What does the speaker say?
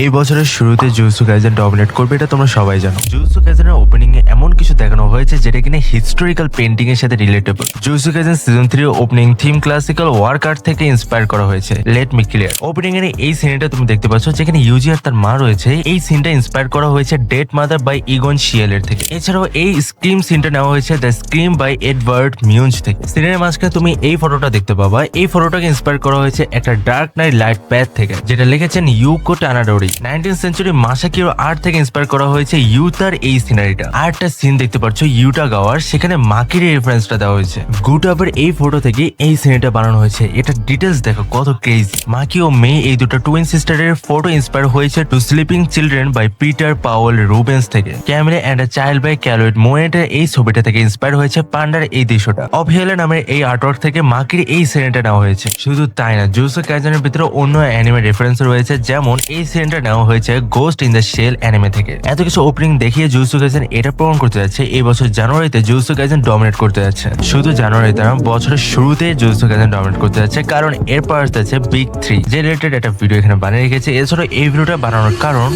এই বছরের শুরুতে জুজুৎসু কাইসেন ডমিনেট করবে এটা তোমরা সবাই জানো। জুজুৎসু কাইসেনের ওপেনিং এ এমন কিছু দেখানো হয়েছে যেটা কিনা হিস্টোরিক্যাল পেন্টিং এর সাথে relatable. Jujutsu Kaisen season 3 opening theme classical work art থেকে ইন্সপায়ার করা হয়েছে। লেট মি ক্লিয়ার, ওপেনিং এর এই সিনটা তুমি দেখতে পাচ্ছ যেখানে ইউজি আর তার মা রয়েছে। এই সিনটা ইন্সপায়ার করা হয়েছে ডেড মাদার বাই ইগন শিয়েলের থেকে। এছাড়াও এই স্ক্রিম সিনটা নেওয়া হয়েছে দ্য স্ক্রিম বাই এডওয়ার্ড মিউঞ্জ থেকে। সিনের মাঝখানে তুমি এই ফটোটা দেখতে পাবা। এই ফটোটাকে ইন্সপায়ার করা হয়েছে একটা ডার্ক নাইট লাইট প্যাথ থেকে, যেটা লিখেছেন ইউকো টানাডোরি। 19th সেঞ্চুরি মাসাকিরো আর্ট থেকে ইন্সপায়ার করা হয়েছে ইউতার এই সিনারিটা। আর একটা সিন দেখতে পাচ্ছ ইউটা গাওয়ার, সেখানে মাকির রেফারেন্সটা দেওয়া হয়েছে। গুটাবের এই ফটো থেকে এই সিনারিটা বানানো হয়েছে। এটা ডিটেলস দেখো কত ক্রেজি। মাকি ও মে এই দুটো টুইন সিস্টারের ফটো ইন্সপায়ার হয়েছে two sleeping children by Peter Paul Rubens থেকে। Camera and a child by Claude মোয়েটের এই ছবিটা থেকে ইন্সপায়ার হয়েছে পান্ডার এই দৃশ্যটা। অফহেলে নামের এই আর্টওয়ার্ক থেকে মাকির এই সিনেটা নেওয়া হয়েছে। শুধু তাই না, জুজুৎসু কাইসেনের ভিতরে অন্য অ্যানিমে রেফারেন্স রয়েছে, যেমন এই সিনেটা নেওয়া হয়েছে ghost in the shell anime থেকে। এত কিছু ওপেনিং দেখিয়ে জুজুৎসু কাইসেন এটা প্রমাণ করতে যাচ্ছে এই বছর জানুয়ারিতে জুজুৎসু কাইসেন ডমিনেট করতে যাচ্ছে। শুধু জানুয়ারিতে না, বছরের শুরুতে জুজুৎসু কাইসেন ডমিনেট করতে যাচ্ছে, কারণ এরপর আসতে যাচ্ছে বিগ 3 যে রিলেটেড একটা ভিডিও এখানে বানিয়ে রেখেছে। এছাড়াও এই ভিডিওটা বানানোর কারণ